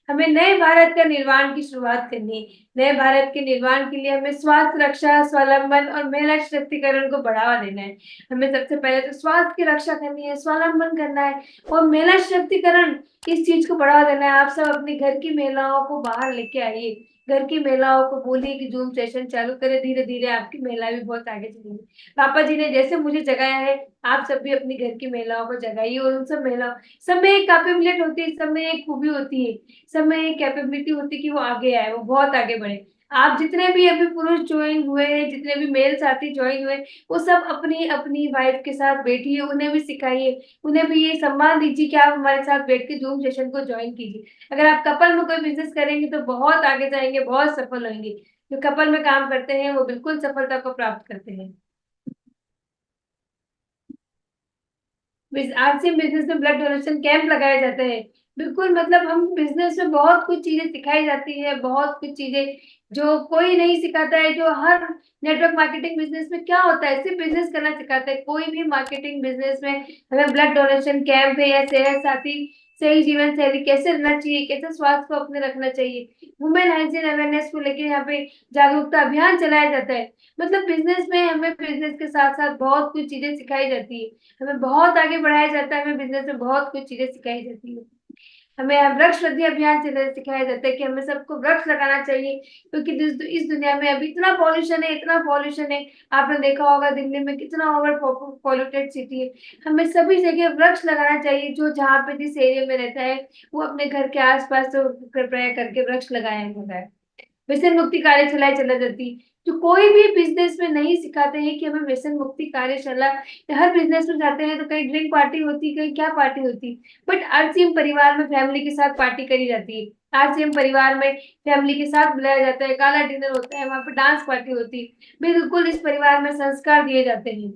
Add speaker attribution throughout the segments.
Speaker 1: हमें नए भारत का निर्माण की शुरुआत करनी है। नए भारत के निर्माण के लिए हमें स्वास्थ्य रक्षा, स्वावलंबन और महिला सशक्तिकरण को बढ़ावा देना है। हमें सबसे पहले तो स्वास्थ्य की रक्षा करनी है, स्वावलंबन करना है और महिला सशक्तिकरण, इस चीज को बढ़ावा देना है। आप सब अपनी घर की महिलाओं को बाहर लेके आइए। घर की महिलाओं को बोलिए कि जूम सेशन चालू करें। धीरे धीरे आपकी महिला भी बहुत आगे चलेंगी। पापा जी ने जैसे मुझे जगाया है, आप सब भी अपनी घर की महिलाओं को जगाइए। और उन सब महिलाओं, सब में एक कैपेबिलिटी होती है, सब में एक खूबी होती है, सब में एक कैपेबिलिटी होती है कि वो आगे आए, वो बहुत आगे बढ़े। आप जितने भी अभी पुरुष ज्वाइन हुए हैं, जितने भी मेल साथी ज्वाइन हुए, वो सब अपनी अपनी वाइफ के साथ बैठिए, उन्हें भी सिखाइए, उन्हें भी ये सम्मान दीजिए कि आप हमारे साथ बैठ के जूम सेशन को ज्वाइन कीजिए। अगर आप कपल में कोई बिजनेस करेंगे तो बहुत आगे जाएंगे, बहुत सफल होंगे। जो कपल में काम करते हैं वो बिल्कुल सफलता को प्राप्त करते हैं। आरसीएम बिजनेस में ब्लड डोनेशन कैंप लगाए जाते हैं। बिल्कुल, मतलब हम बिजनेस में बहुत कुछ चीजें सिखाई जाती है, बहुत कुछ चीजें जो कोई नहीं सिखाता है। जो हर नेटवर्क मार्केटिंग बिजनेस में क्या होता है, सिर्फ बिजनेस करना सिखाता है। कोई भी मार्केटिंग बिजनेस में हमें ब्लड डोनेशन कैंप है या सेहत साथी, सही जीवन शैली कैसे रहना चाहिए, कैसे स्वास्थ्य को अपने रखना चाहिए, वुमेन हाइजीन अवेयरनेस को लेकर यहाँ पे जागरूकता अभियान चलाया जाता है। मतलब बिजनेस में हमें बिजनेस के साथ साथ बहुत कुछ चीजें सिखाई जाती है, हमें बहुत आगे बढ़ाया जाता है, हमें बिजनेस में बहुत कुछ चीजें सिखाई जाती है। हमें यहाँ वृक्ष वृद्धि अभियान से सिखाया जाता है कि हमें सबको वृक्ष लगाना चाहिए, क्योंकि इस दुनिया में अभी इतना पॉल्यूशन है, इतना पॉल्यूशन है। आपने देखा होगा दिल्ली में कितना ओवर पॉल्यूटेड सिटी है। हमें सभी जगह वृक्ष लगाना चाहिए। जो जहाँ पे जिस एरिया में रहता है वो अपने घर के आसपास तो कृपया करके वृक्ष लगाए। व्यसन मुक्ति कार्यशाला चला जाती। जो कोई भी बिजनेस में नहीं सिखाते हैं कि हमें व्यसन मुक्ति कार्यशाला, हर बिजनेस में जाते हैं तो कहीं ड्रिंक पार्टी होती, कहीं क्या पार्टी होती, बट आरसीएम परिवार में फैमिली के साथ पार्टी करी जाती है। आरसीएम परिवार में फैमिली के साथ बुलाया जाता है, काला डिनर होता है, वहां पर डांस पार्टी होती है। बिल्कुल इस परिवार में संस्कार दिए जाते हैं।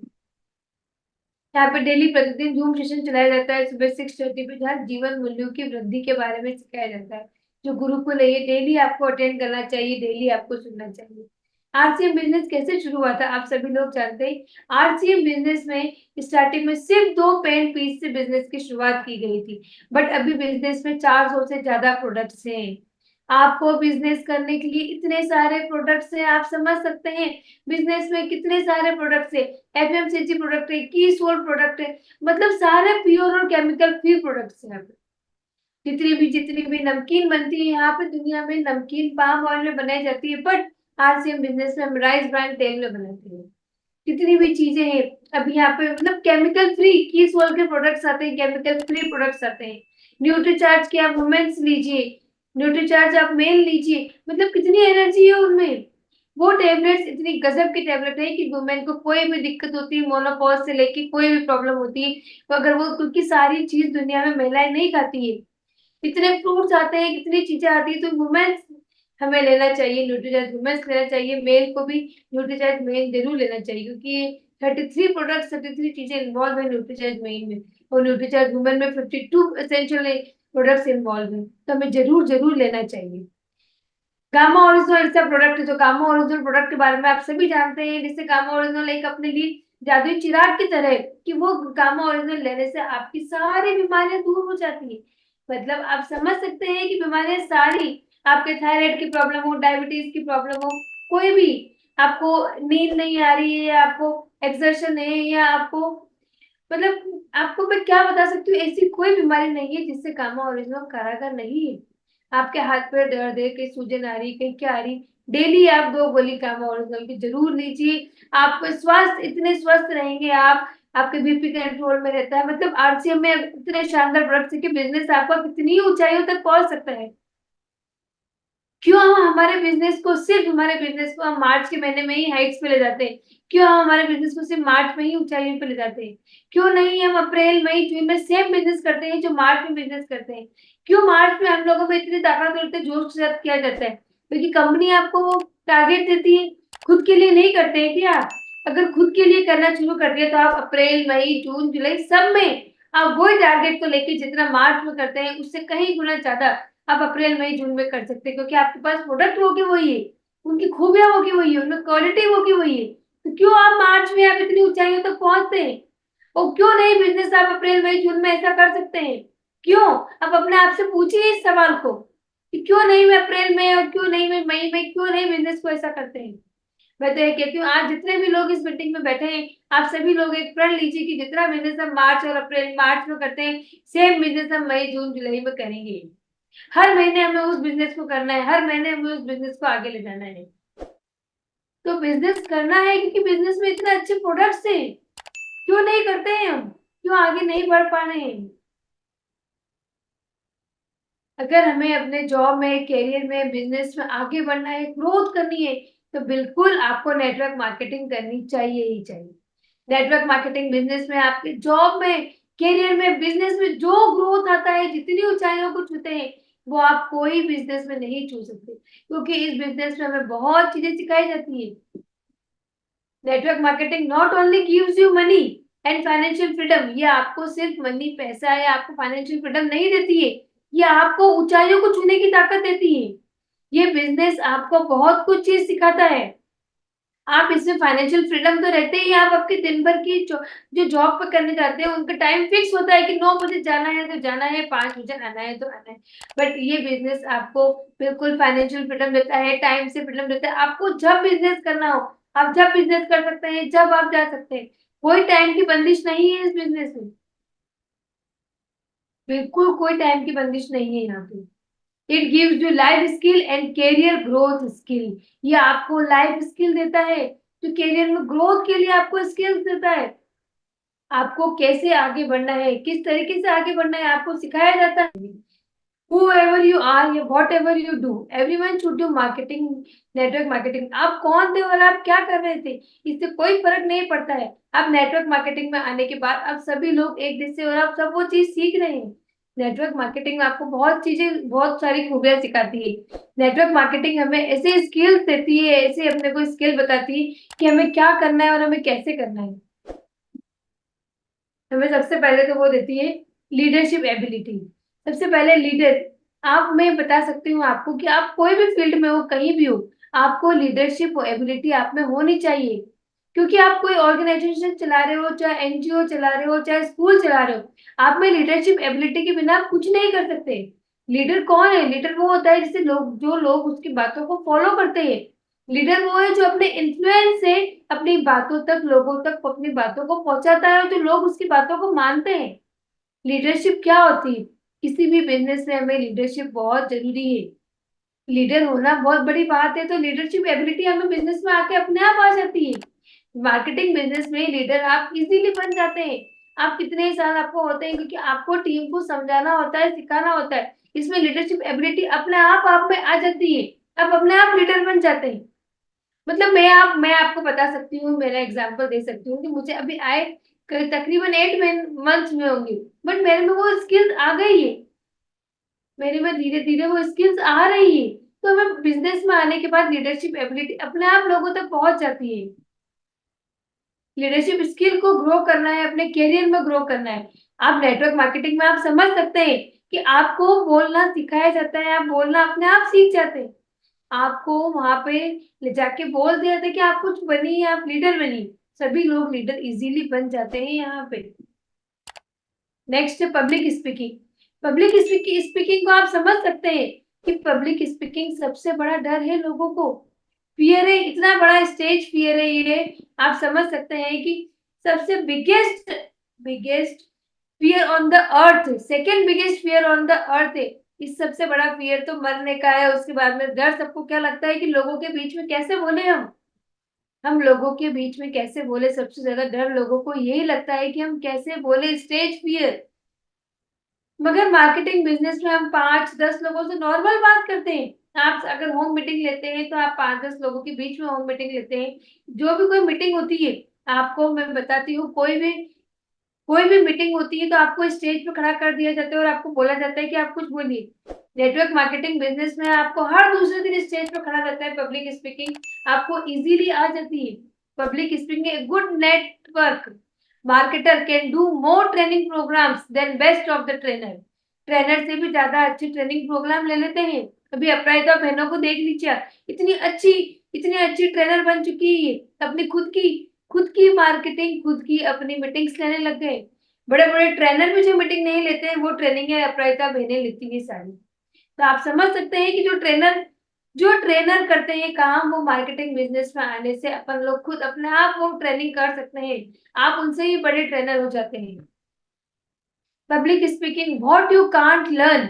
Speaker 1: यहाँ पे डेली प्रतिदिन जूम सेशन चलाया जाता है सुबह 6:30 पे, जहाँ जीवन मूल्यों की वृद्धि के बारे में सिखाया जाता है। जो गुरुकुल है ये डेली आपको अटेंड करना चाहिए, डेली आपको सुनना चाहिए। आरसीएम बिजनेस कैसे शुरू हुआ था, आप सभी लोग जानते हैं। आरसीएम बिजनेस में स्टार्टिंग में सिर्फ 2 पेन पीस से बिजनेस की शुरुआत की गई थी, बट अभी बिजनेस में 400 से ज्यादा प्रोडक्ट्स हैं। आपको बिजनेस करने के लिए इतने सारे प्रोडक्ट्स हैं, आप समझ सकते हैं बिजनेस में कितने सारे प्रोडक्ट्स है। एफएमसीजी प्रोडक्ट है, की सोल प्रोडक्ट है, मतलब सारे प्योर और केमिकल फ्री प्रोडक्ट्स हैं यहाँ पे। जितनी भी नमकीन बनती है यहाँ पे दुनिया में, नमकीन पाम ऑयल में बनाई जाती है, बट आरसीएम बिजनेस में हम राइस ब्रांड तेल में बनाते हैं। जितनी भी चीजें हैं अभी यहाँ पे, मतलब केमिकल फ्री की सोल के प्रोडक्ट्स आते हैं, केमिकल फ्री प्रोडक्ट्स आते हैं। न्यूट्रीचार्ज के आप वुमेन्स लीजिए, न्यूट्रीचार्ज आप मेल लीजिए, मतलब कितनी एनर्जी है उनमें। वो टेबलेट्स इतनी गजब की टेबलेट है कि वुमेन को कोई भी दिक्कत होती है, मोनोपॉज से लेके कोई भी प्रॉब्लम होती है, तो अगर वो, क्योंकि सारी चीज दुनिया में महिलाएं नहीं खाती है, इतने फ्रूट्स आते हैं, कितनी चीजें आती है, तो वुमेन्स हमें लेना चाहिए, न्यूट्रीचार्ज वुमेन्स लेना चाहिए, मेल को भी न्यूट्रीचार्ज मेल जरूर लेना चाहिए, क्योंकि ये 33 चीजें इन्वॉल्व है न्यूट्रीचार्ज मेल में, और न्यूट्रीचार्ज वुमेन में 52 एसेंशियल प्रोडक्ट्स इन्वॉल्व है, तो हमें जरूर जरूर लेना चाहिए। गामा ओरिजिनल ऐसा प्रोडक्ट है, जो गामा ओरिजिनल प्रोडक्ट के बारे में आप सभी जानते हैं। जैसे गामा ओरिजिनल एक अपने लिए जादुई चिराग की तरह है, कि वो गामा ओरिजिनल लेने से आपकी सारी बीमारियां दूर हो जाती है। मतलब आप समझ सकते हैं कि बीमारियां सारी, आपके थायराइड की प्रॉब्लम हो, डायबिटीज की प्रॉब्लम हो, कोई भी, आपको नींद नहीं आ रही है, या आपको एक्सर्शन है, या आपको, मतलब आपको मैं क्या बता सकती हूँ, ऐसी कोई बीमारी नहीं है जिससे कामा ओरिजिनल कारागर नहीं है। आपके हाथ पैर दर्द है, कहीं सूजन आ रही, कहीं क्या आ रही, डेली आप 2 गोली कामा ओरिजिनल की जरूर लीजिए। आपको स्वास्थ्य, इतने स्वस्थ रहेंगे आप, आपके बीपी कंट्रोल में रहता है। मतलब आरसीएम में इतने शानदार प्रोडक्ट्स है कि बिजनेस आपका कितनी ऊंचाइयों तक पहुंच सकता है। क्यों हम हमारे बिजनेस को, सिर्फ हमारे बिजनेस को हम मार्च के महीने में ही हाइट्स पे ले जाते हैं? क्यों हम हमारे बिजनेस को सिर्फ मार्च में ही ऊंचाइयों पे ले जाते हैं? क्यों नहीं हम अप्रैल मई जून में सेम बिजनेस करते हैं जो मार्च में बिजनेस करते हैं? क्यों मार्च में हम लोगों में इतनी ताकत और इतने जोश के साथ किया जाता है? क्योंकि कंपनी आपको वो टारगेट देती है, खुद के लिए नहीं करते हैं क्या? अगर खुद के लिए करना शुरू कर दिया तो आप अप्रैल मई जून जुलाई सब में आप वही टारगेट को लेके जितना मार्च में करते हैं उससे कहीं गुना ज्यादा आप अप्रैल मई जून में कर सकते हैं, क्योंकि आपके पास प्रोडक्ट वो की वही है, उनकी खूबियां वो की वही है, उनमें क्वालिटी वो की वही है। तो क्यों आप मार्च में आप इतनी ऊंचाइयों तक पहुंचते हैं? और क्यों नहीं बिजनेस आप अप्रैल मई जून में ऐसा कर सकते हैं? क्यों? आप अपने आप से पूछिए इस सवाल को। कि क्यों नहीं मैं अप्रैल में और क्यों नहीं मैं मई में, क्यों नहीं बिजनेस को ऐसा करते हैं। मैं तो ये कहती हूँ आज जितने भी लोग इस मीटिंग में बैठे हैं, आप सभी लोग एक प्रण लीजिए कि जितना बिजनेस हम मार्च और अप्रैल मार्च में करते हैं, सेम बिजनेस हम मई जून जुलाई में करेंगे। हर महीने हमें उस बिजनेस को करना है, हर महीने हमें उस बिजनेस को आगे ले जाना है। तो बिजनेस करना है क्योंकि बिजनेस में इतने अच्छे प्रोडक्ट्स हैं, क्यों नहीं करते हैं हम, क्यों आगे नहीं बढ़ पा रहे हैं। अगर हमें अपने जॉब में, करियर में, बिजनेस में आगे बढ़ना है, ग्रोथ करनी है, तो बिल्कुल आपको नेटवर्क मार्केटिंग करनी चाहिए ही चाहिए। नेटवर्क मार्केटिंग बिजनेस में, आपके जॉब में, करियर में, बिजनेस में जो ग्रोथ आता है, जितनी ऊंचाइयों को छूते हैं, वो आप कोई बिजनेस में नहीं छू सकते, क्योंकि इस बिजनेस में हमें बहुत चीजें सिखाई जाती है। Network marketing not only gives you money and financial freedom, ये आपको सिर्फ मनी, पैसा या आपको फाइनेंशियल फ्रीडम नहीं देती है, ये आपको ऊंचाइयों को छूने की ताकत देती है। ये बिजनेस आपको बहुत कुछ चीज सिखाता है। आप इसमें फाइनेंशियल फ्रीडम तो रहते ही, आप आपके दिन भर की जो जॉब पे करने जाते हैं उनका टाइम फिक्स होता है कि 9 बजे जाना है तो जाना है, 5 बजे आना है तो आना है। बट ये बिजनेस आपको बिल्कुल फाइनेंशियल फ्रीडम देता है, टाइम से फ्रीडम देता है। आपको जब बिजनेस करना हो, आप जब बिजनेस कर सकते हैं, जब आप जा सकते हैं। कोई टाइम की बंदिश नहीं है इस बिजनेस में, बिल्कुल कोई टाइम की बंदिश नहीं है यहाँ पे। It gives you life skill and career growth skill, ये आपको लाइफ स्किल देता है, तो कैरियर में ग्रोथ के लिए आपको स्किल्स देता है। आपको कैसे आगे बढ़ना है, किस तरीके से आगे बढ़ना है, आपको सिखाया जाता है। Whoever you are या whatever you do, everyone should do marketing, network marketing। आप कौन थे और आप क्या कर रहे थे, इससे कोई फर्क नहीं पड़ता है। आप नेटवर्क मार्केटिंग में आने के बाद आप सभी लोग एक जैसे और आप सब वो चीज सीख रहे हैं। नेटवर्क मार्केटिंग में आपको बहुत चीजें, बहुत सारी खूबियां सिखाती है। नेटवर्क मार्केटिंग हमें ऐसे स्किल्स देती है, ऐसे अपने को स्किल बताती है कि हमें क्या करना है और हमें कैसे करना है। हमें सबसे पहले तो वो देती है लीडरशिप एबिलिटी। सबसे पहले लीडर, आप, मैं बता सकती हूँ आपको कि आप कोई भी फील्ड में हो, कहीं भी हो, आपको लीडरशिप एबिलिटी आप में होनी चाहिए। क्योंकि आप कोई ऑर्गेनाइजेशन चला रहे हो, चाहे एनजीओ चला रहे हो, चाहे स्कूल चला रहे हो, आप में लीडरशिप एबिलिटी के बिना आप कुछ नहीं कर सकते। लीडर कौन है? लीडर वो होता है जिसे लोग, जो लोग उसकी बातों को फॉलो करते हैं। लीडर वो है जो अपने इन्फ्लुएंस से अपनी बातों तक, लोगों तक अपनी बातों को पहुंचाता है, जो लोग उसकी बातों को मानते हैं। लीडरशिप क्या होती है? किसी भी बिजनेस में हमें लीडरशिप बहुत जरूरी है। लीडर होना बहुत बड़ी बात है, तो लीडरशिप एबिलिटी हमें बिजनेस में आके अपने आप आ जाती है। मार्केटिंग बिजनेस में लीडर आप इजीली बन जाते हैं। आप कितने ही साल आपको होते हैं, क्योंकि आपको टीम को समझाना होता है, सिखाना होता है। इसमें लीडरशिप एबिलिटी अपने आप में आ जाती है। आप अपने आप लीडर बन जाते हैं। मतलब मैं आपको बता सकती हूँ, मेरा एग्जांपल दे सकती हूँ कि मुझे अभी आए तकरीबन 8 मंथ्स में होंगे, बट मेरे में वो स्किल्स आ गई है। मेरे में धीरे धीरे वो स्किल्स आ रही है। तो हमें बिजनेस में आने के बाद लीडरशिप एबिलिटी अपने आप लोगों तक पहुंच जाती है। लीडरशिप स्किल को ग्रो करना है, अपने करियर में ग्रो करना है। आप नेटवर्क मार्केटिंग में आप समझ सकते हैं कि आपको बोलना सिखाया जाता है, आप बोलना अपने आप सीख जाते हैं। आपको वहां पे ले जाके बोल दिया था कि आप कुछ बनी, आप लीडर बनी, सभी लोग लीडर इजीली बन जाते हैं यहाँ पे। नेक्स्ट है पब्लिक स्पीकिंग। पब्लिक स्पीकिंग को आप समझ सकते हैं कि पब्लिक स्पीकिंग सबसे बड़ा डर है लोगों को, फियर है, इतना बड़ा स्टेज फियर है ये। आप समझ सकते हैं कि सबसे biggest biggest fear on the earth, second biggest fear on the earth है। इस सबसे बड़ा फियर तो मरने का है, उसके बाद में डर सबको क्या लगता है कि लोगों के बीच में कैसे बोले हम लोगों के बीच में कैसे बोले, सबसे ज्यादा डर लोगों को यही लगता है कि हम कैसे बोले, स्टेज फियर। मगर मार्केटिंग बिजनेस में हम 5-10 लोगों से नॉर्मल बात करते हैं। आप अगर होम मीटिंग लेते हैं तो आप 5-10 लोगों के बीच में होम मीटिंग लेते हैं। जो भी कोई मीटिंग होती है, आपको मैं बताती हूँ, कोई भी मीटिंग होती है तो आपको स्टेज पे खड़ा कर दिया जाता है और आपको बोला जाता है कि आप कुछ बोलिए। नेटवर्क मार्केटिंग बिजनेस में आपको हर दूसरे दिन स्टेज पे खड़ा रहता है। पब्लिक स्पीकिंग आपको इजीली आ जाती है। Public speaking a good network marketer can do more training programs than best of the trainer. Trainer से भी ज्यादा अच्छे ट्रेनिंग प्रोग्राम ले लेते हैं। अभी अपराजिता बहनों को देख लीजिए, इतनी अच्छी इतनी अच्छी ट्रेनर बन चुकी है। अपनी खुद की मार्केटिंग, खुद की अपनी मीटिंग्स लेने लग गए। बड़े बड़े ट्रेनर भी जो मीटिंग नहीं लेते हैं, वो ट्रेनिंग है अपराजिता बहनें लेती है सारी। तो आप समझ सकते हैं कि जो ट्रेनर करते हैं काम, वो मार्केटिंग बिजनेस में आने से अपन लोग खुद अपने आप वो ट्रेनिंग कर सकते हैं, आप उनसे ही बड़े ट्रेनर हो जाते हैं। Public speaking, what you can't learn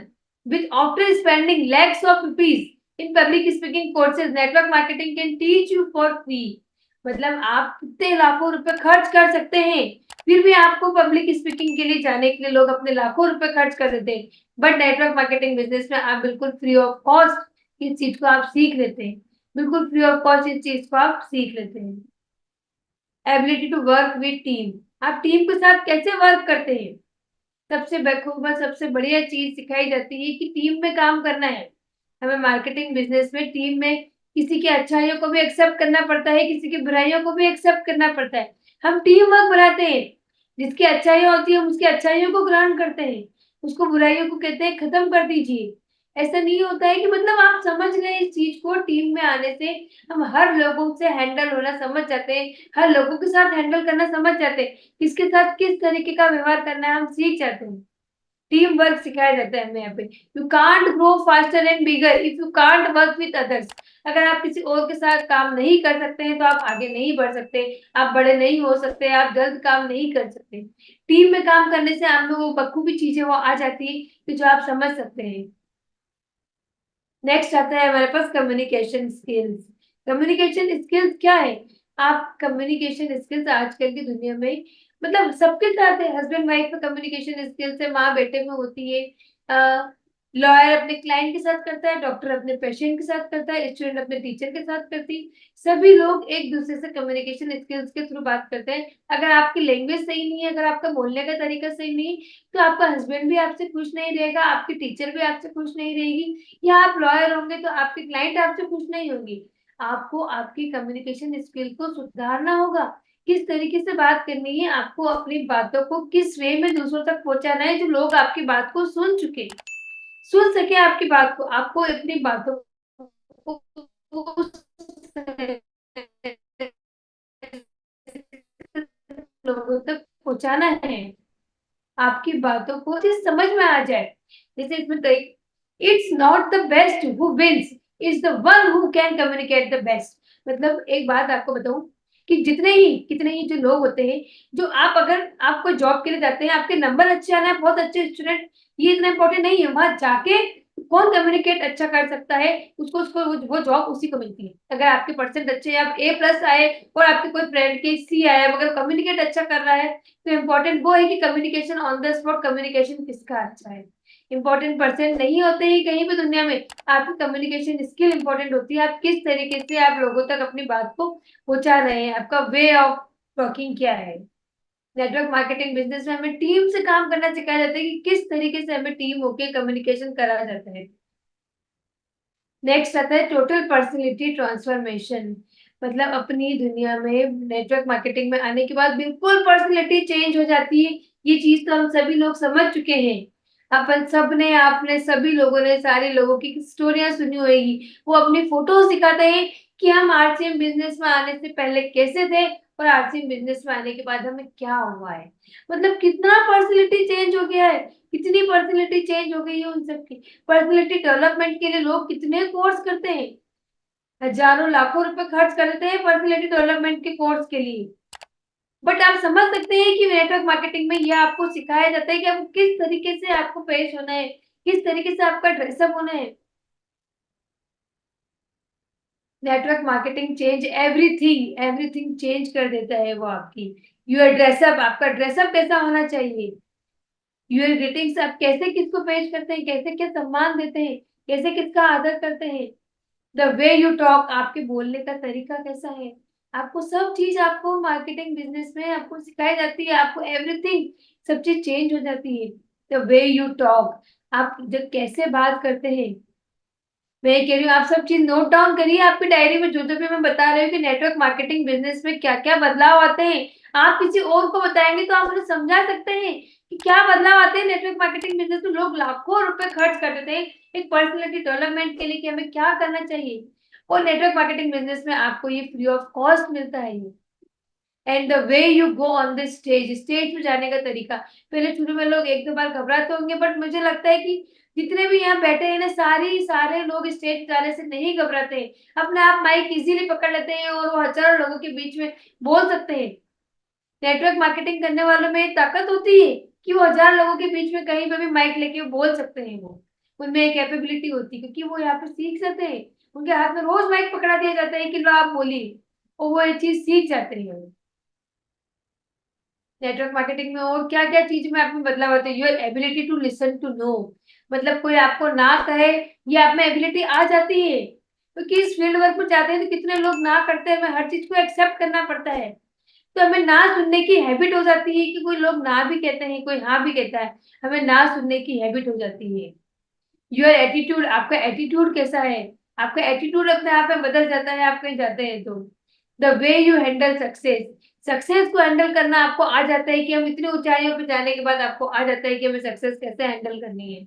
Speaker 1: with after spending lakhs of rupees in public speaking courses, network marketing can teach you for free. मतलब आप कितने लाखों रुपए खर्च कर सकते हैं, फिर भी आपको पब्लिक स्पीकिंग के लिए जाने के लिए लोग अपने लाखों रुपए खर्च कर देते हैं, बट नेटवर्क मार्केटिंग बिजनेस में आप बिल्कुल फ्री ऑफ कॉस्ट इस चीज को आप सीख लेते हैं, बिल्कुल फ्री ऑफ कॉस्ट इस चीज को आप सीख लेते हैं। Ability to work with team, आप टीम के साथ कैसे वर्क करते हैं, सबसे बखूबा सबसे बढ़िया चीज सिखाई जाती है कि टीम में काम करना है। हमें मार्केटिंग बिजनेस में टीम में किसी की अच्छाइयों को भी एक्सेप्ट करना पड़ता है, किसी की बुराइयों को भी एक्सेप्ट करना पड़ता है। हम टीम वर्क बनाते हैं, जिसकी अच्छाइयां होती है हम उसकी अच्छाइयों को ग्रहण करते हैं, उसको बुराइयों को कहते हैं खत्म कर दीजिए। ऐसा नहीं होता है कि मतलब आप समझ गए इस चीज को, टीम में आने से हम हर लोगों से हैंडल होना समझ जाते हैं, हर लोगों के साथ हैंडल करना समझ जाते हैं, किसके साथ किस तरीके का व्यवहार करना है हम सीख जाते हैं। टीम वर्क सिखाया जाता है हमें यहाँ पे। You can't grow faster and bigger if you can't work with others. अगर आप किसी और के साथ काम नहीं कर सकते हैं तो आप आगे नहीं बढ़ सकते, आप बड़े नहीं हो सकते, आप जल्द काम नहीं कर सकते। टीम में काम करने से आप लोगों को बखूबी चीजें वो आ जाती है कि जो आप समझ सकते हैं। नेक्स्ट आता है हमारे पास कम्युनिकेशन स्किल्स। कम्युनिकेशन स्किल्स क्या है, आप कम्युनिकेशन स्किल्स आजकल की दुनिया में मतलब सबके साथ है, हस्बैंड वाइफ में कम्युनिकेशन स्किल्स है, माँ बेटे में होती है, लॉयर अपने क्लाइंट के साथ करता है, डॉक्टर अपने पेशेंट के साथ करता है, स्टूडेंट अपने टीचर के साथ करती है। सभी लोग एक दूसरे से कम्युनिकेशन स्किल्स के थ्रू बात करते हैं। अगर आपकी लैंग्वेज सही नहीं है, अगर आपका बोलने का तरीका सही नहीं है, तो आपका हस्बैंड भी आपसे खुश नहीं रहेगा, आपकी टीचर भी आपसे खुश नहीं रहेगी, या आप लॉयर होंगे तो आपके क्लाइंट आपसे खुश नहीं होंगी। आपको आपकी कम्युनिकेशन स्किल को सुधारना होगा, किस तरीके से बात करनी है, आपको अपनी बातों को किस वे में दूसरों तक पहुंचाना है जो लोग आपकी बात को सुन सके आपकी बात को, आपको अपनी बातों को लोगों तक पहुंचाना है, आपकी बातों को जिस समझ में आ जाए। जैसे इसमें कई, it's not the best who wins, it's the one who can communicate the best. मतलब एक बात आपको बताऊं कि कितने ही जो लोग होते हैं, जो आप अगर आप कोई जॉब के लिए जाते हैं, आपके नंबर अच्छे आना है, बहुत अच्छे स्टूडेंट, ये इतना इंपॉर्टेंट नहीं है, वहां जाके कौन कम्युनिकेट अच्छा कर सकता है, उसको उसको वो जॉब उसी को मिलती है। अगर आपके परसेंट अच्छे, आप ए प्लस आए और आपके कोई फ्रेंड के सी आया, मगर कम्युनिकेट अच्छा कर रहा है, तो इम्पोर्टेंट वो है कि communication on the spot communication किसका अच्छा है। इंपॉर्टेंट परसेंट नहीं होते ही कहीं भी दुनिया में, आपकी कम्युनिकेशन स्किल इंपॉर्टेंट होती है, आप किस तरीके से आप लोगों तक अपनी बात को पहुंचा रहे हैं, आपका वे ऑफ टॉकिंग क्या है। नेटवर्क मार्केटिंग बिजनेस में हमें टीम से काम करना सिखाया जाता है कि किस तरीके से हमें टीम होके कम्युनिकेशन करा जाता है। नेक्स्ट आता है टोटल पर्सनैलिटी ट्रांसफॉर्मेशन। मतलब अपनी दुनिया में नेटवर्क मार्केटिंग में आने के बाद बिल्कुल पर्सनैलिटी चेंज हो जाती है। ये चीज तो हम सभी लोग समझ चुके हैं, अपन सब ने, आपने, सभी लोगों ने, सारे लोगों की स्टोरियां सुनी होगी। वो अपनी फोटोज दिखाते हैं कि हम आरसीएम बिजनेस में आने से पहले कैसे थे और आरसीएम बिजनेस में आने के बाद हमें क्या हुआ है। मतलब कितना पर्सनैलिटी चेंज हो गया है, कितनी पर्सनैलिटी चेंज हो गई है उन सबकी। पर्सनैलिटी डेवलपमेंट के लिए लोग कितने कोर्स करते हैं, हजारों लाखों रुपए खर्च करते हैं पर्सनैलिटी डेवलपमेंट के कोर्स के लिए। बट आप समझ सकते हैं कि नेटवर्क मार्केटिंग में यह आपको सिखाया जाता है कि आपको किस तरीके से आपको पेश होना है, किस तरीके से आपका ड्रेसअप होना है। Network marketing change everything, everything change कर देता है वो आपकी। यूर ड्रेसअप, आपका ड्रेसअप कैसा होना चाहिए, यूर ग्रीटिंग्स, आप कैसे किसको पेश करते हैं, कैसे क्या सम्मान देते हैं, कैसे किसका आदर करते हैं। द वे यू टॉक, आपके बोलने का तरीका कैसा है, आपको सब चीज आपको मार्केटिंग बिजनेस में आपको सिखाई जाती है, आपको एवरीथिंग, सब चीज चेंज हो जाती है। द वे यू टॉक, आप जब कैसे बात करते हैं। मैं कह रही हूँ आप सब चीज नोट डाउन करिए आपकी डायरी में, जो जो भी मैं बता रही हूँ कि नेटवर्क मार्केटिंग बिजनेस में क्या क्या बदलाव आते हैं। आप किसी और को बताएंगे तो आप उन्हें समझा सकते हैं कि क्या बदलाव आते हैं नेटवर्क मार्केटिंग बिजनेस में। लोग लाखों रुपए खर्च कर देते हैं एक पर्सनैलिटी डेवलपमेंट के लिए कि हमें क्या करना चाहिए, और नेटवर्क मार्केटिंग बिजनेस में आपको ये फ्री ऑफ कॉस्ट मिलता है ये। And the way you go on the stage, stage पे जाने का तरीका, पहले शुरू में लोग एक दो बार घबराते होंगे, बट मुझे लगता है कि जितने भी यहाँ बैठे हैं ना, सारे लोग स्टेज जाने से नहीं घबराते हैं, अपने आप माइक इजीली पकड़ लेते हैं और वो हजारों लोगों के बीच में बोल सकते हैं। नेटवर्क मार्केटिंग करने वालों में एक ताकत होती है कि वो हजार लोगों के बीच में कहीं पे भी माइक लेके बोल सकते हैं। वो उनमें एक कैपेबिलिटी होती है, क्योंकि वो यहाँ पे सीख जाते हैं। उनके हाथ में रोज माइक पकड़ा दिया जाता है कि लो आप बोलिए, और वो ये चीज सीख जाते हैं। नेटवर्क मार्केटिंग में और क्या क्या चीज में आप में बदलाव होता है? Your ability to listen to know, मतलब कोई आपको ना कहे, ये आप में एबिलिटी आ जाती है। क्योंकि इस फील्ड वर्क में जाते हैं तो कितने लोग ना करते हैं, हमें हर चीज को एक्सेप्ट करना पड़ता है। तो हमें ना सुनने की हैबिट हो जाती है कि कोई लोग ना भी कहते हैं, कोई हाँ भी कहता है, हमें ना सुनने की हैबिट हो जाती है। योर एटीट्यूड, आपका एटीट्यूड कैसा है? आपका एटीट्यूड अपने आप में बदल जाता है आप कहीं जाते हैं तो। The way you handle success, success को हैंडल करना आपको आ जाता है कि हम इतनी ऊंचाइयों पे जाने के बाद आपको आ जाता है कि हमें सक्सेस कैसे हैंडल करनी है।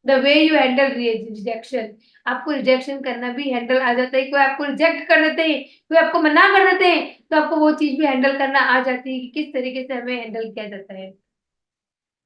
Speaker 1: The way you handle rejection, आपको रिजेक्शन करना भी हैंडल आ जाता है। कोई आपको रिजेक्ट कर देते हैं, कोई आपको मना कर देते हैं, तो आपको वो चीज भी हैंडल करना आ जाती है कि किस तरीके से हमें हैंडल किया जाता है।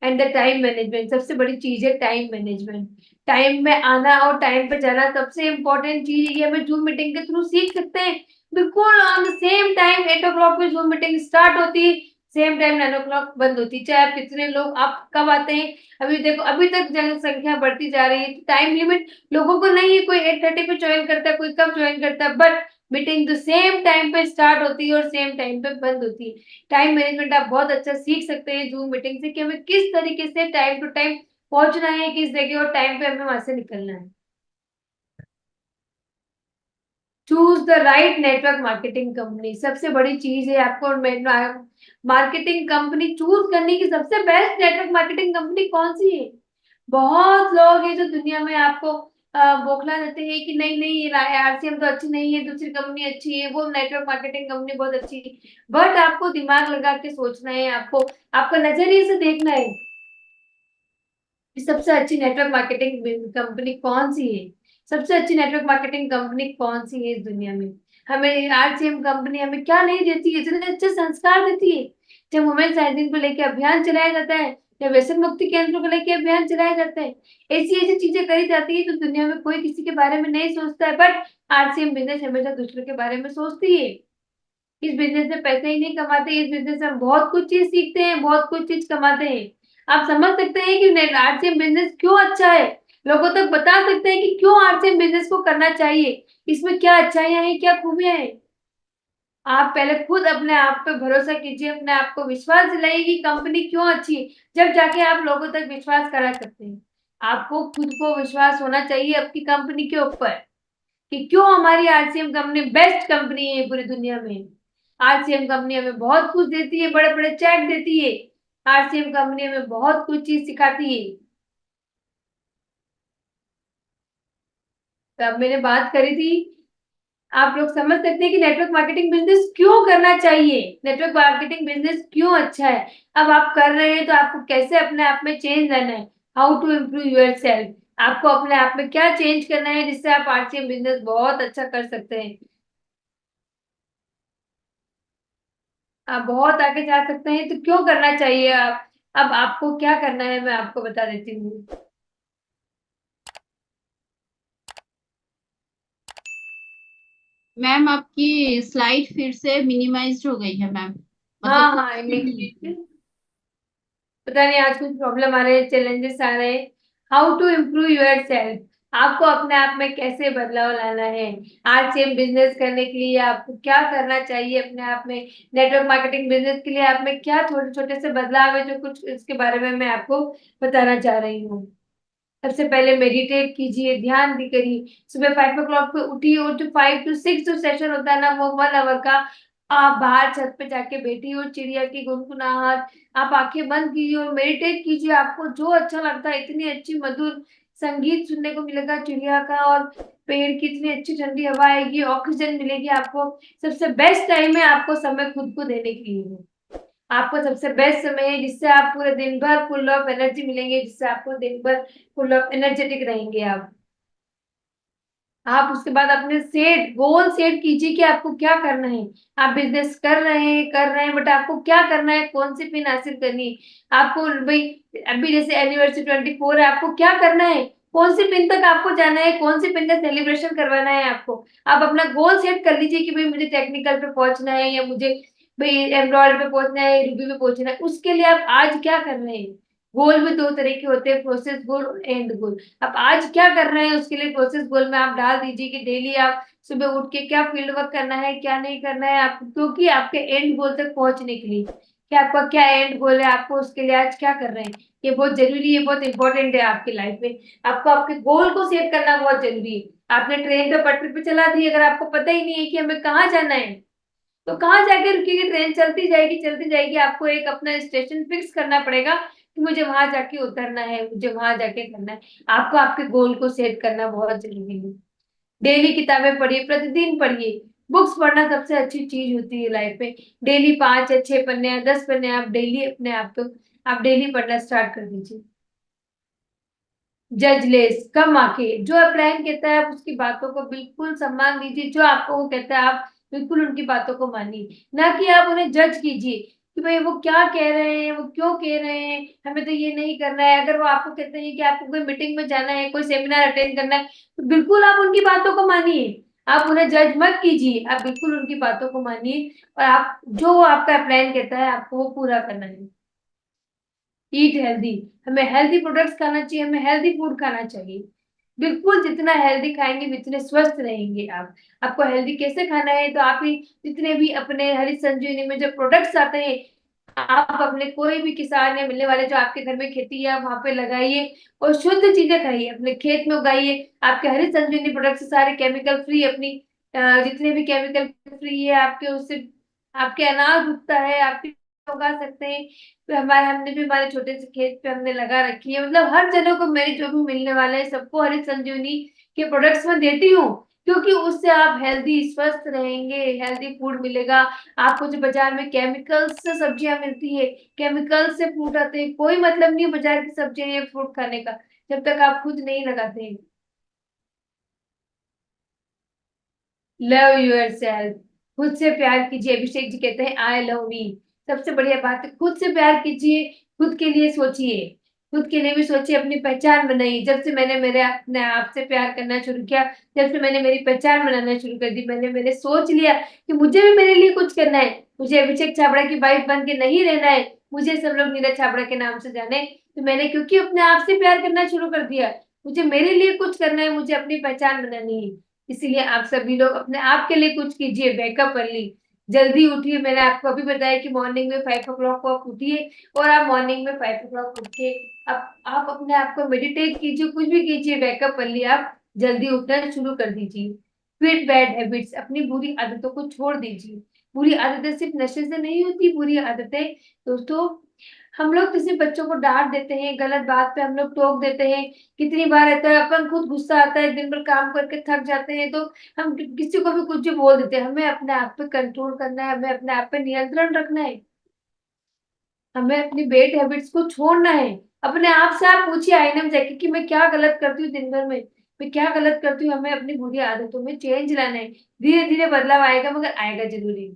Speaker 1: एंड द टाइम मैनेजमेंट, सबसे बड़ी चीज है टाइम मैनेजमेंट। टाइम में आना और टाइम पे जाना सबसे इम्पोर्टेंट चीज है। ये हमें जूम मीटिंग के थ्रू सीख सकते हैं। बिल्कुल on the same time 8 o'clock पे जूम मीटिंग स्टार्ट होती है, सेम टाइम 9 o'clock बंद होती है। चाहे आप कितने लोग आप कब आते हैं, अभी देखो अभी तक जनसंख्या बढ़ती जा रही है, टाइम लिमिट लोगों को नहीं है। कोई 8:30 पे ज्वाइन करता है, कोई कब ज्वाइन करता है, बट मीटिंग तो सेम टाइम पे स्टार्ट होती है और सेम टाइम पे बंद होती है। टाइम मैनेजमेंट आप बहुत अच्छा सीख सकते हैं जूम मीटिंग से कि हमें किस तरीके से टाइम टू टाइम पहुंचना है, किस जगह और टाइम पे हमें वहां से निकलना है। Choose the right network marketing company, सबसे बड़ी चीज है आपको मार्केटिंग कंपनी चूज करने की। सबसे बेस्ट नेटवर्क मार्केटिंग कंपनी कौन सी है? बहुत लोग हैं जो दुनिया में आपको बौखला देते हैं कि नहीं नहीं ये आरसीएम तो अच्छी नहीं है, दूसरी कंपनी अच्छी है, वो नेटवर्क मार्केटिंग कंपनी बहुत अच्छी है। बट आपको दिमाग लगा के सोचना है, आपको आपका नजरिए से देखना है कि सबसे अच्छी नेटवर्क मार्केटिंग कंपनी कौन सी है। सबसे अच्छी नेटवर्क मार्केटिंग कंपनी कौन सी है इस दुनिया में? हमें आरसीएम कंपनी हमें क्या नहीं देती है, इतने अच्छे संस्कार देती है। जब वुमेन साइंसिंग को लेकर अभियान चलाया जाता है, जब व्यसन मुक्ति केंद्र को लेकर अभियान चलाया जाता है, ऐसी ऐसी चीजें करी जाती है जो दुनिया में कोई किसी के बारे में नहीं सोचता है, बट आरसीएम बिजनेस हमेशा दूसरों के बारे में सोचती है। इस बिजनेस में पैसे ही नहीं कमाते, इस बिजनेस में हम बहुत कुछ चीज सीखते हैं, बहुत कुछ चीज कमाते हैं। आप समझ सकते हैं कि आरसीएम बिजनेस क्यों अच्छा है, लोगों तक बता सकते हैं कि क्यों आरसीएम बिजनेस को करना चाहिए, इसमें क्या अच्छाइयां हैं, क्या खूबियां हैं। आप पहले खुद अपने आप पे भरोसा कीजिए, अपने आप को विश्वास दिलाइए कि कंपनी क्यों अच्छी है, जब जाके आप लोगों तक विश्वास करा सकते हैं। आपको खुद को विश्वास होना चाहिए अपनी कंपनी के ऊपर कि क्यों हमारी आरसीएम कंपनी बेस्ट कंपनी है पूरी दुनिया में। आरसीएम कंपनी हमें बहुत कुछ देती है, बड़े बड़े चेक देती है। आरसीएम कंपनी हमें बहुत कुछ चीज सिखाती है। तो अब मैंने बात करी थी, आप लोग समझ सकते हैं कि नेटवर्क मार्केटिंग बिजनेस क्यों करना चाहिए, नेटवर्क मार्केटिंग बिजनेस क्यों अच्छा है। अब आप कर रहे हैं तो आपको कैसे अपने आप में चेंज लाना है, how to improve yourself, आपको अपने आप में क्या चेंज करना है जिससे आप आरसीएम बिजनेस बहुत अच्छा कर सकते हैं, आप बहुत आगे जा सकते हैं। तो क्यों करना चाहिए आप? अब आपको क्या करना है मैं आपको बता देती हूँ।
Speaker 2: मैम आपकी स्लाइड फिर से मिनिमाइज्ड हो गई है मैम, मतलब
Speaker 1: हाँ
Speaker 2: कुछ
Speaker 1: हाँ,
Speaker 2: दिख नहीं रही।
Speaker 1: पता नहीं आज कुछ प्रॉब्लम आ रहे हैं, चैलेंजेस आ रहे हैं। How to improve yourself, आपको अपने आप में कैसे बदलाव लाना है, आज से बिजनेस करने के लिए आपको क्या करना चाहिए अपने आप में, नेटवर्क मार्केटिंग बिजनेस के लिए आप में क्या छोटे छोटे से बदलाव है जो कुछ इसके बारे में मैं आपको बताना चाह रही हूँ। सबसे पहले मेडिटेट कीजिए, ध्यान भी करिए। सुबह 5 o'clock पे उठिए और जो 5 to 6 जो सेशन होता है ना, वो 1 hour का, आप बाहर छत पे जाके बैठिए और चिड़िया की गुनगुनाहट, आप आंखें बंद कीजिए और मेडिटेट कीजिए। आपको जो अच्छा लगता है, इतनी अच्छी मधुर संगीत सुनने को मिलेगा चिड़िया का, और पेड़ की इतनी अच्छी ठंडी हवा आएगी, ऑक्सीजन मिलेगी आपको। सबसे बेस्ट टाइम है आपको समय खुद को देने के लिए। आपको सबसे बेस्ट समय है जिससे आप पूरे दिन भर फुल ऑफ एनर्जी मिलेंगे, जिससे आपको दिन भर फुल ऑफ एनर्जेटिक रहेंगे आप। आप उसके बाद अपने गोल सेट कीजिए कि आपको क्या करना है। आप बिजनेस कर रहे हैं बट आपको क्या करना है, कौन सी पिन हासिल करनी है आपको भाई। अभी जैसे एनिवर्सरी 24 है, आपको क्या करना है, कौन सी पिन तक आपको जाना है, कौन सी पिन का सेलिब्रेशन करवाना है आपको। आप अपना गोल सेट कर लीजिए कि भाई मुझे टेक्निकल पे पहुंचना है, या मुझे भाई एम्ब्रॉयडरी पे पहुंचना है, रूबी पे पहुंचना है। उसके लिए आप आज क्या कर रहे हैं। गोल भी दो तरह के होते हैं, प्रोसेस गोल और एंड गोल। आप आज क्या कर रहे हैं उसके लिए प्रोसेस गोल में आप डाल दीजिए कि डेली आप सुबह उठ के क्या फील्ड वर्क करना है, क्या नहीं करना है आप, क्योंकि आपके एंड गोल तक पहुंचने के लिए कि आपका क्या एंड गोल है, आपको उसके लिए आज क्या कर रहे हैं। ये बहुत जरूरी है, बहुत इंपॉर्टेंट है आपकी लाइफ में। आपको आपके गोल को सेट करना बहुत जरूरी है। आपने ट्रेन पे पटरी पे चला दी, अगर आपको पता ही नहीं है कि हमें कहाँ जाना है, तो कहाँ जाके रुकेगी, ट्रेन चलती जाएगी चलती जाएगी। आपको एक अपना स्टेशन फिक्स करना पड़ेगा कि मुझे वहां जाके उतरना है, मुझे वहां जाके करना है। आपको आपके गोल को सेट करना बहुत जरूरी है। डेली किताबें पढ़िए, प्रतिदिन पढ़िए। बुक्स पढ़ना सबसे अच्छी चीज होती है लाइफ में। डेली 5 या 6 पन्ने या 10 पन्ने आप डेली अपने आप को आप डेली पढ़ना स्टार्ट कर दीजिए। जजलेस, कम आके, जो प्लान कहता है आप उसकी बातों को बिल्कुल सम्मान दीजिए। जो आपको वो कहता है आप बिल्कुल उनकी बातों को मानिए, ना कि आप उन्हें जज कीजिए कि भाई वो क्या कह रहे हैं, वो क्यों कह रहे हैं, हमें तो ये नहीं करना है। अगर वो आपको कहते हैं कि आपको कोई मीटिंग में जाना है, कोई सेमिनार अटेंड करना है, तो बिल्कुल आप उनकी बातों को मानिए। आप उन्हें जज मत कीजिए, आप बिल्कुल उनकी बातों को मानिए। और आप जो आपका प्लान कहता है आपको वो पूरा करना है। ईट हेल्दी, हमें हेल्दी प्रोडक्ट्स खाना चाहिए, हमें हेल्दी फूड खाना चाहिए। बिल्कुल जितना हेल्दी खाएंगे उतने स्वस्थ रहेंगे आप। आपको हेल्दी कैसे खाना है, तो आप ही जितने भी अपने हरी संजीवनी में जो प्रोडक्ट्स आते हैं, आप अपने कोई भी किसान या मिलने वाले जो आपके घर में खेती है आप वहां पे लगाइए और शुद्ध चीजें खाइए, अपने खेत में उगाइए। आपके हरी संजीवनी प्रोडक्ट्स सारे केमिकल फ्री, अपनी जितने भी केमिकल फ्री है आपके उससे आपके अनाज उगता है, आपके उगा सकते हैं। तो हमने भी हमारे छोटे से खेत पे हमने लगा रखी है, मतलब हर जगह को मेरे जो भी मिलने वाले हैं सबको हरी संजीवनी के प्रोडक्ट्स में देती हूँ, क्योंकि उससे आप हेल्दी स्वस्थ रहेंगे, हेल्दी फूड मिलेगा आपको। जो बाजार में केमिकल्स से सब्जियां मिलती है, केमिकल से फ्रूट आते हैं, कोई मतलब नहीं है बाजार की सब्जियां या फ्रूट खाने का जब तक आप खुद नहीं लगाते हैं। लव योर सेल्फ, खुद से प्यार कीजिए। अभिषेक जी कहते हैं आई लव मी। सबसे बढ़िया बात है खुद से प्यार कीजिए, खुद के लिए सोचिए, खुद के लिए भी सोचिए, अपनी पहचान बनाइए। जब से मैंने मेरे अपने आप से प्यार करना शुरू किया, जब से मैंने मेरी पहचान बनाना शुरू कर दी, मैंने सोच लिया कि मुझे भी मेरे लिए कुछ करना है। मुझे अभिषेक छाबड़ा की वाइफ बन के नहीं रहना है, मुझे सब लोग नीरज छाबड़ा के नाम से जाने। तो मैंने क्योंकि अपने आप से प्यार करना शुरू कर दिया, मुझे मेरे लिए कुछ करना है, मुझे अपनी पहचान बनानी है। इसीलिए आप सभी लोग अपने आप के लिए कुछ कीजिए, बैकअप अर्ली, जल्दी उठिए। मैंने आपको अभी बताया कि मॉर्निंग में 5 o'clock को आप उठिए, और आप मॉर्निंग में 5 o'clock उठ के आप अपने आप को मेडिटेट कीजिए, कुछ भी कीजिए, बैकअप अर्ली आप जल्दी उठना शुरू कर दीजिए। क्विट बैड हैबिट्स, अपनी बुरी आदतों को छोड़ दीजिए। बुरी आदतें सिर्फ नशे से नहीं होती, बुरी आदतें दोस्तों, हम लोग किसी बच्चों को डांट देते हैं, गलत बात पे हम लोग टोक देते हैं। कितनी बार रहता है अपन खुद गुस्सा आता है, दिन भर काम करके थक जाते हैं, तो हम किसी को भी कुछ भी बोल देते हैं। हमें अपने आप पे कंट्रोल करना है, हमें अपने आप पे नियंत्रण रखना है, हमें अपनी बैड हैबिट्स को छोड़ना है। अपने आप से आप पूछिए आईने में जाके कि मैं क्या गलत करती हूँ दिन भर में, मैं क्या गलत करती हूँ। हमें अपनी बुरी आदतों में चेंज लाना है। धीरे धीरे बदलाव आएगा, मगर आएगा जरूरी।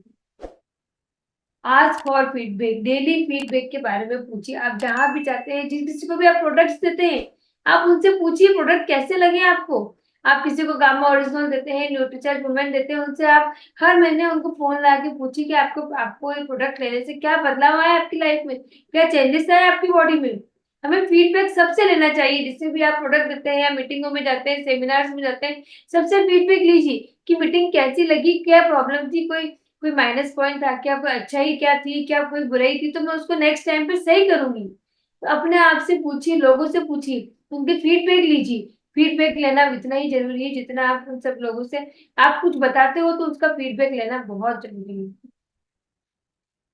Speaker 1: आज फॉर फीडबैक, डेली फीडबैक के बारे में पूछिए। आप जहां भी जाते हैं, जिस किसी को भी आप प्रोडक्ट्स देते हैं, आप उनसे पूछिए प्रोडक्ट कैसे लगे आपको। आप किसी को गामा ओरिजिनल देते हैं, न्यूट्रीचार्ज वुमेन देते हैं, उनसे आप हर महीने उनको फोन लगा के पूछिए कि आपको आपको ये प्रोडक्ट लेने से क्या बदलाव आया आपकी लाइफ में, क्या चेंजेस आए आपकी बॉडी में। हमें फीडबैक सबसे लेना चाहिए, जिससे भी आप प्रोडक्ट देते हैं या मीटिंगों में जाते हैं, सेमिनार्स में जाते हैं, सबसे फीडबैक लीजिए कि मीटिंग कैसी लगी, क्या प्रॉब्लम थी, कोई कोई माइनस पॉइंट था क्या, कोई अच्छाई क्या थी, क्या कोई बुराई थी, तो मैं उसको नेक्स्ट टाइम पे सही करूंगी। तो अपने आप से पूछिए, लोगों से पूछिए, उनके फीडबैक लीजिए। फीडबैक लेना उतना ही जरूरी है जितना आप उन सब लोगों से आप कुछ बताते हो, तो उसका फीडबैक लेना बहुत जरूरी है।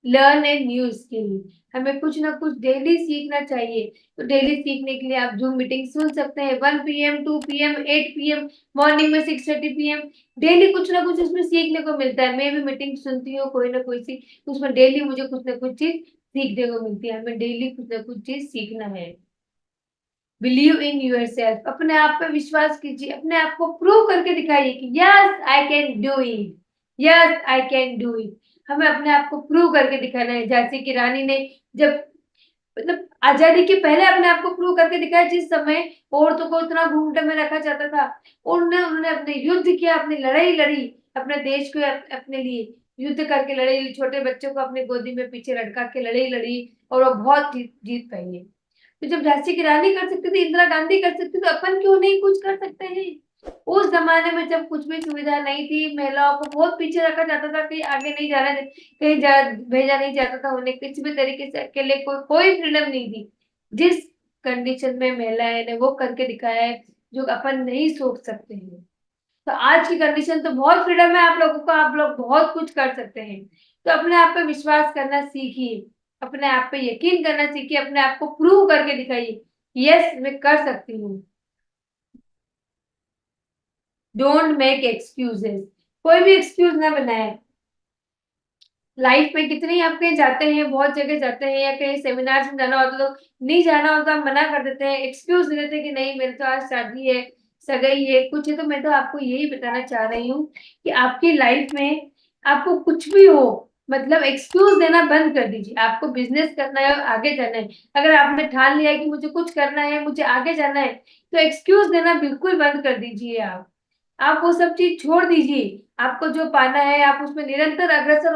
Speaker 1: लर्न ए न्यू स्किल, हमें कुछ ना कुछ डेली सीखना चाहिए। तो डेली सीखने के लिए आप जूम मीटिंग सुन सकते हैं, 1 PM 2 PM 8 PM, मॉर्निंग में 6:30 PM। डेली कुछ ना कुछ उसमें सीखने को मिलता है। मैं भी मीटिंग सुनती हूँ कोई ना कोई सी, उसमें डेली मुझे कुछ ना कुछ चीज सीखने को मिलती है। हमें डेली कुछ ना कुछ चीज सीखना है। बिलीव इन योर सेल्फ, अपने आप पे विश्वास कीजिए, अपने आप को प्रूव करके दिखाइए कि yes I can do it, yes I can do it. हमें अपने आप को प्रूव करके दिखाना है, जैसे कि रानी ने जब मतलब आजादी के पहले अपने आप को प्रूव करके दिखाया, जिस समय औरतों को इतना घूंघट में रखा जाता था, उन्होंने अपने युद्ध किया, अपनी लड़ाई लड़ी, अपने देश को अपने लिए युद्ध करके लड़ाई, छोटे बच्चों को अपनी गोदी में पीछे लटका के लड़ाई लड़ी, और वो बहुत जीत पाई है। तो जब झांसी की रानी कर सकती थी, इंदिरा गांधी कर सकती थी, तो अपन क्यों नहीं कुछ कर सकते हैं? उस जमाने में जब कुछ भी सुविधा नहीं थी, महिलाओं को बहुत पीछे रखा जाता था, कहीं आगे नहीं जाना, कहीं भेजा नहीं जाता था, उन्हें किसी भी तरीके से अकेले कोई फ्रीडम नहीं थी। जिस कंडीशन में महिलाएं ने वो करके दिखाया है, जो अपन नहीं सोच सकते हैं। तो आज की कंडीशन तो बहुत फ्रीडम है आप लोगों को, आप लोग बहुत कुछ कर सकते हैं। तो अपने आप पे विश्वास करना सीखिए, अपने आप पे यकीन करना सीखिए, अपने आप को प्रूव करके दिखाइए, यस मैं कर सकती हूँ। डोंट मेक एक्सक्यूजेस, कोई भी एक्सक्यूज ना बनाए। लाइफ में कितने ही आप कहीं जाते हैं, बहुत जगह जाते हैं, या कहीं सेमिनार में जाना होता तो नहीं जाना होता, हम मना कर देते हैं, एक्सक्यूज दे देते हैं कि नहीं मेरे तो आज शादी है, सगाई है, कुछ है। तो मैं तो आपको यही बताना चाह रही हूँ कि आपकी लाइफ में आपको कुछ भी हो, मतलब एक्सक्यूज देना बंद कर दीजिए। आपको बिजनेस करना है और आगे जाना है, अगर आपने ठान लिया है कि मुझे कुछ करना है, मुझे आगे जाना है, तो एक्सक्यूज देना बिल्कुल बंद कर दीजिए। आप वो सब चीज छोड़ दीजिए। आपको जो पाना है, आप उसमें निरंतर अग्रसर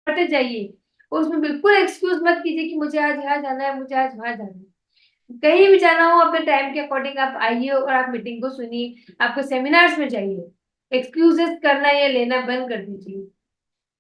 Speaker 1: हटे जाइए। उसमें बिल्कुल एक्सक्यूज मत कीजिए कि मुझे आज यहाँ जाना है, मुझे आज वहां जाना है। कहीं भी जाना हो अपने टाइम के अकॉर्डिंग आप आइए और आप मीटिंग को सुनिए, आपको सेमिनार्स में जाइए। एक्सक्यूजेस करना या लेना बंद कर दीजिए।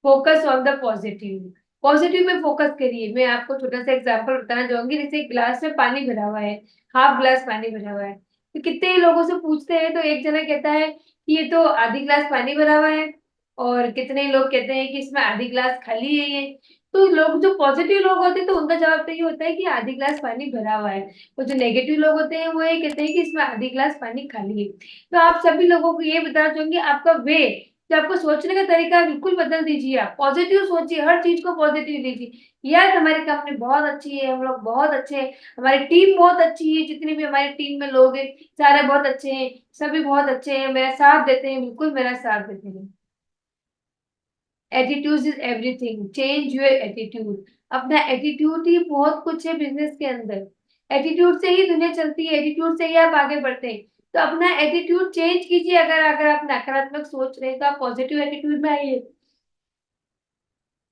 Speaker 1: Focus on the positive, positive में फोकस करिए। मैं आपको छोटा सा एग्जांपल बताना चाहूंगी। जैसे एक गिलास में पानी भरा हुआ है, हाफ ग्लास पानी भरा हुआ है, तो कितने ही लोगों से पूछते हैं, तो एक जना कहता है कि ये तो आधी ग्लास पानी भरा हुआ है, और कितने ही लोग कहते हैं कि इसमें आधी ग्लास खाली है ये। तो लोग जो पॉजिटिव लोग होते हैं तो उनका जवाब तो ये होता है कि आधी ग्लास पानी भरा हुआ है, और जो नेगेटिव लोग होते हैं वो ये कहते हैं कि इसमें आधी ग्लास पानी खाली है। तो आप सभी लोगों को ये बताना चाहूंगी, आपका वे, जो आपको सोचने का तरीका है, बिल्कुल बदल दीजिए। आप पॉजिटिव सोचिए, हर चीज को पॉजिटिव दीजिए। यार हमारी कंपनी बहुत अच्छी है, हम लोग बहुत अच्छे हैं, हमारी टीम बहुत अच्छी है, जितने भी हमारी टीम में लोग हैं सारे बहुत अच्छे हैं, सभी बहुत अच्छे हैं, मेरा साथ देते हैं, बिल्कुल मेरा साथ देते हैं। Attitude is everything, change your attitude. अपना एटीट्यूड ही बहुत कुछ है बिजनेस के अंदर। एटीट्यूड से ही दुनिया चलती है, एटीट्यूड से ही आप आगे बढ़ते हैं। तो अपना एटीट्यूड चेंज कीजिए। अगर अगर आप नकारात्मक सोच रहे हैं तो आप पॉजिटिव एटीट्यूड में आइए।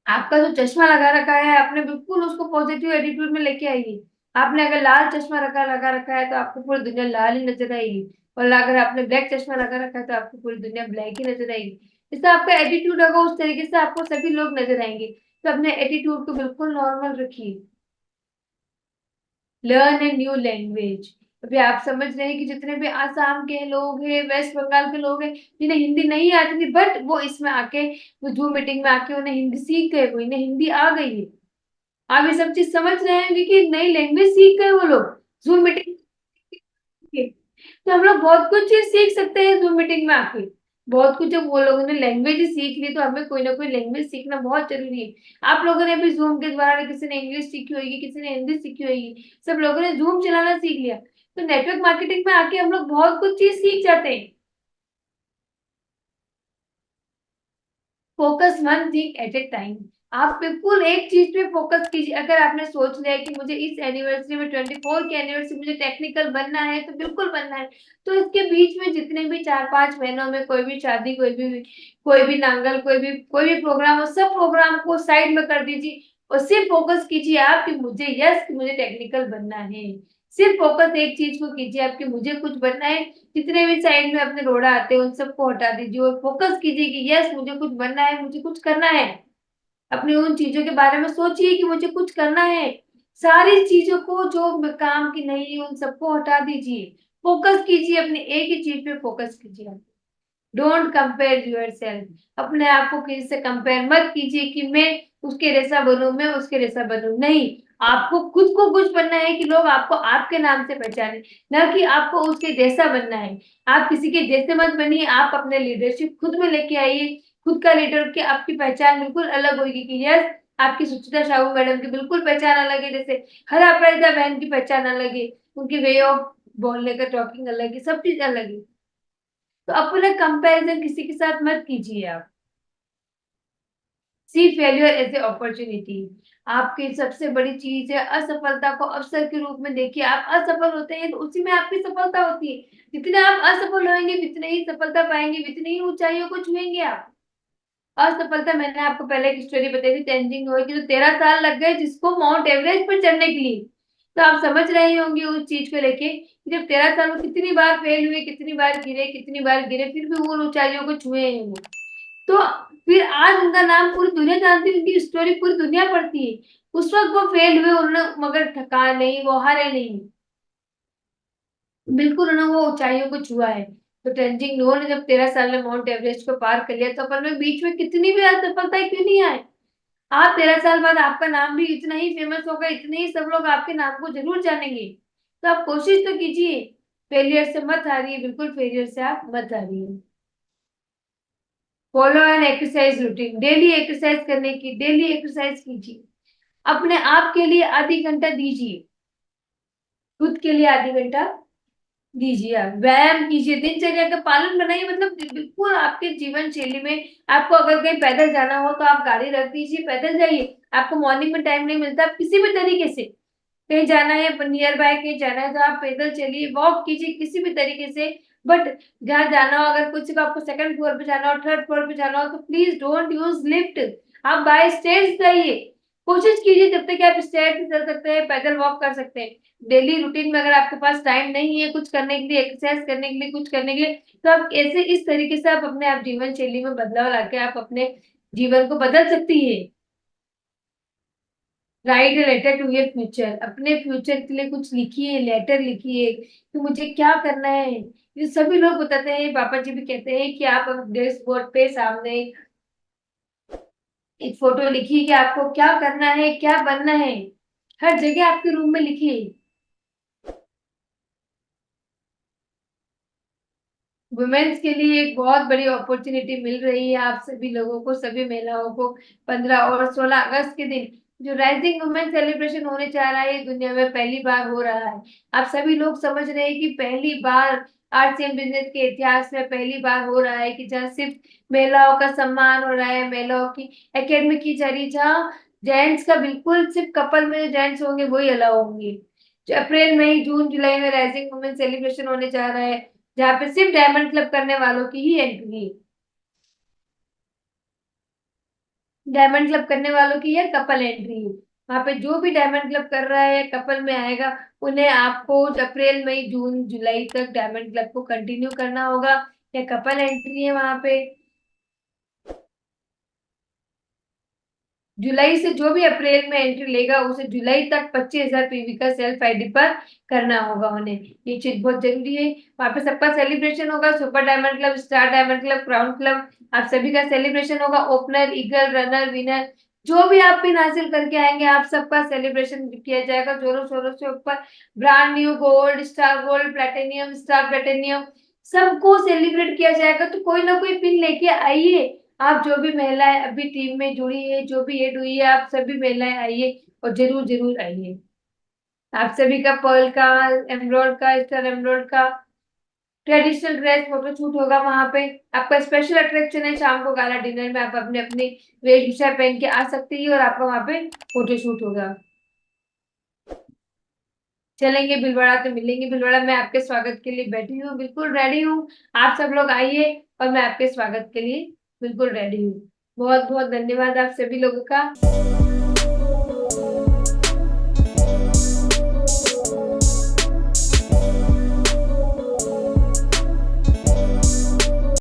Speaker 1: आपका जो चश्मा लगा रखा है, आपने बिल्कुल उसको पॉजिटिव एटीट्यूड में लेके आइए। आपने अगर लाल चश्मा लगा रखा है तो आपको पूरी दुनिया लाल ही नजर आएगी, और अगर आपने ब्लैक चश्मा लगा रखा है तो आपको पूरी दुनिया ब्लैक ही नजर आएगी। इससे आपका एटीट्यूड होगा उस तरीके से, आपको सभी लोग नजर आएंगे। तो अपने एटीट्यूड को बिल्कुल नॉर्मल रखिए। Learn a new language. अभी आप समझ रहे हैं कि जितने भी आसाम के लोग हैं, वेस्ट बंगाल के लोग हैं, जिन्हें हिंदी नहीं आती थी, बट वो इसमें आके, वो जूम मीटिंग में आके उन्हें हिंदी सीख गए, वो इन्हें हिंदी आ गई है। आप ये सब चीज समझ रहे हैं कि नई लैंग्वेज सीख गए वो लोग जूम मीटिंग के। तो हम लोग बहुत कुछ चीज सीख सकते हैं जूम मीटिंग में आके। बहुत कुछ, जब वो लोगों ने लैंग्वेज सीख ली तो हमें कोई ना कोई लैंग्वेज सीखना बहुत जरूरी है। आप लोगों ने भी जूम के द्वारा, किसी ने इंग्लिश सीखी होगी, किसी ने हिंदी सीखी होगी, सब लोगों ने जूम चलाना सीख लिया। तो नेटवर्क मार्केटिंग में आके हम लोग बहुत कुछ चीज सीख जाते हैं। Focus one thing at A time. आप बिल्कुल एक चीज पे फोकस कीजिए। अगर आपने सोच लिया है कि मुझे इस एनिवर्सरी में 24 की एनिवर्सरी मुझे टेक्निकल बनना है, तो बिल्कुल बनना है। तो इसके बीच में जितने भी 4-5 महीनों में कोई भी शादी, कोई भी नांगल, कोई भी प्रोग्राम हो, सब प्रोग्राम को साइड में कर दीजिए, और सिर्फ फोकस कीजिए आप कि मुझे, यस कि मुझे टेक्निकल बनना है। सिर्फ फोकस एक चीज को कीजिए आपकी, मुझे कुछ बनना है। जितने भी साइड में अपने रोड़ा आते हैं उन सबको हटा दीजिए, और फोकस कीजिए कि यस मुझे कुछ बनना है, मुझे कुछ करना है। अपनी उन चीजों के बारे में सोचिए कि मुझे कुछ करना है। सारी चीजों को जो काम की नहीं है उन सबको हटा दीजिए। फोकस कीजिए, अपने एक ही चीज पे फोकस कीजिए। डोंट कंपेयर यूर सेल्फ, अपने आप को किसी से कंपेयर मत कीजिए कि मैं उसके जैसा बनूं, मैं उसके जैसा बनूं। नहीं, आपको खुद को कुछ बनना है कि लोग आपको आपके नाम से पहचाने, ना कि आपको उसके जैसा बनना है। आप किसी के जैसे मत बनिए, आप अपने लीडरशिप खुद में लेके आइए। खुद का लीडर की आपकी पहचान बिल्कुल अलग होगी कि यस, आपकी सुचिता साहू मैडम की बिल्कुल पहचान अलग है, जैसे हर अपराजिता बहन की पहचान अलग है। उनकी वे ऑफ बोलने का टॉकिंग अलग है, सब चीज अलग है। तो अपना कंपैरिजन किसी के साथ मत कीजिए आप। सी फेल्यूर एज ए अपॉर्चुनिटी। आपकी सबसे बड़ी चीज है असफलता को अवसर के रूप में देखिए। आप असफल होते हैं तो उसी में आपकी सफलता होती है। जितने आप असफल होंगे जितने ही सफलता पाएंगे, जितनी ही ऊंचाइयों को छुएंगे आप। असफलता, मैंने आपको पहले एक स्टोरी बताई थी तेंजिंग नोई की, जो 13 साल लग गए जिसको माउंट एवरेस्ट पर चढ़ने के लिए। तो आप समझ रहे होंगे उस चीज को लेके कि जब 13 साल में कितनी बार फेल हुए, कितनी बार गिरे, कितनी बार गिरे, फिर भी वो ऊंचाइयों को छुए हैं वो। तो फिर आज उनका नाम पूरी दुनिया जानती है, उनकी स्टोरी पूरी दुनिया पढ़ती है। उस वक्त वो फेल हुए उन्होंने, मगर थका नहीं, वो हारे नहीं, बिल्कुल उन्होंने वो ऊंचाइयों को छुआ है। तो तेंजिंग नोर्गे ने जब 13 साल में माउंट एवरेस्ट को पार कर लिया, तो अपन में बीच में कितनी भी असफलता क्यों नहीं आए। आप 13 साल बाद आपका नाम भी इतना ही फेमस होगा, इतने ही सब लोग आपके नाम को जरूर जानेंगे। तो आप कोशिश तो कीजिए, फेलियर से मत हारिए, बिल्कुल फेलियर से आप मत हारिए। Follow an exercise routine, daily exercise करने की, डेली एक्सरसाइज कीजिए। अपने आप के लिए आधी घंटा दीजिए, खुद के लिए आधी घंटा दीजिए। आप व्यायाम कीजिए, दिनचर्या का पालन बनाइए, मतलब बिल्कुल आपके जीवन शैली में। आपको अगर कहीं पैदल जाना हो तो आप गाड़ी रख दीजिए, पैदल जाइए। आपको मॉर्निंग में टाइम नहीं मिलता, आप किसी भी तरीके से कहीं जाना है, नियर बाय कहीं जाना है, तो आप पैदल चलिए, वॉक कीजिए किसी भी तरीके से। बट जहाँ जाना हो, अगर कुछ का आपको सेकंड फ्लोर पे जाना हो, थर्ड फ्लोर पे जाना हो, तो प्लीज डोंट यूज लिफ्ट। आप बाय स्टेयर्स जाइए। कोशिश कीजिए जब तक आप स्टेयर पे चल सकते हैं, पैदल वॉक कर सकते हैं। डेली रूटीन में अगर आपके पास टाइम नहीं है कुछ करने के लिए, एक्सरसाइज करने के लिए, कुछ करने के लिए, तो आप ऐसे इस तरीके से आप अपने आप जीवन शैली में बदलाव लाके आप अपने जीवन को बदल सकती है। Write a letter to your future, अपने फ्यूचर के लिए कुछ लिखिए, लेटर लिखिए कि मुझे क्या करना है। ये सभी लोग बताते हैं, पापा जी भी कहते हैं कि आप डेस्क बोर्ड पे सामने एक फोटो लिखिए कि आपको क्या करना है, क्या बनना है। हर जगह आपके रूम में लिखिए। वुमेन्स के लिए एक बहुत बड़ी अपॉर्चुनिटी मिल रही है आप सभी लोगों को, सभी महिलाओं को। 15 और 16 अगस्त के दिन जो राइजिंग वुमेन सेलिब्रेशन होने जा रहा है, ये दुनिया में पहली बार हो रहा है। आप सभी लोग समझ रहे हैं कि पहली बार आरसीएम बिजनेस के इतिहास में पहली बार हो रहा है कि जहाँ सिर्फ महिलाओं का सम्मान हो रहा है, महिलाओं की एकेडमी की जा रही है, जहाँ जेंट्स का बिल्कुल सिर्फ कपल में जो जेंट्स होंगे वही अलाउ होंगे। जो अप्रैल मई जून जुलाई में राइजिंग वुमेन सेलिब्रेशन होने जा रहा है, जहाँ पे सिर्फ डायमंड क्लब करने वालों की ही एंट्री है। डायमंड क्लब करने वालों की या कपल एंट्री है। वहां पे जो भी डायमंड क्लब कर रहा है या कपल में आएगा, उन्हें आपको अप्रैल मई जून जुलाई तक डायमंड क्लब को कंटिन्यू करना होगा, या कपल एंट्री है वहां पे। जुलाई से जो भी अप्रैल में एंट्री लेगा उसे जुलाई तक 25,000 पीवी का सेल्फ आईडी पर करना होगा उन्हें। ये चीज बहुत जरूरी है। वहां पे सबका सेलिब्रेशन होगा, super diamond club, star diamond club, crown club, आप सभी का सेलिब्रेशन होगा। ओपनर, ईगल, रनर, विनर, जो भी आप पिन हासिल करके आएंगे, आप सबका सेलिब्रेशन किया जाएगा जोरों शोरों से ऊपर। Brand new gold, star gold, platinum, star platinum, सबको सेलिब्रेट किया जाएगा। तो कोई ना कोई पिन लेके आइए। आप जो भी महिलाएं अभी टीम में जुड़ी है, जो भी एड हुई है, आप सभी महिलाएं आइए और जरूर जरूर आइए। आप सभी का पर्ल का, एमरोल्ड का, स्टार एमरोल्ड का ट्रेडिशनल ड्रेस फोटोशूट होगा वहां पे। आपका स्पेशल अट्रैक्शन है शाम को गाला डिनर में, आप अपने अपने वेशभूषा पहन के आ सकती है और आपका वहां पे फोटोशूट होगा। चलेंगे भिलवाड़ा तो मिलेंगे भिलवाड़ा, मैं आपके स्वागत के लिए बैठी हूँ, बिल्कुल रेडी हूँ। आप सब लोग आइए और मैं आपके स्वागत के लिए बिल्कुल रेडी हूँ। बहुत बहुत धन्यवाद आप सभी लोगों का।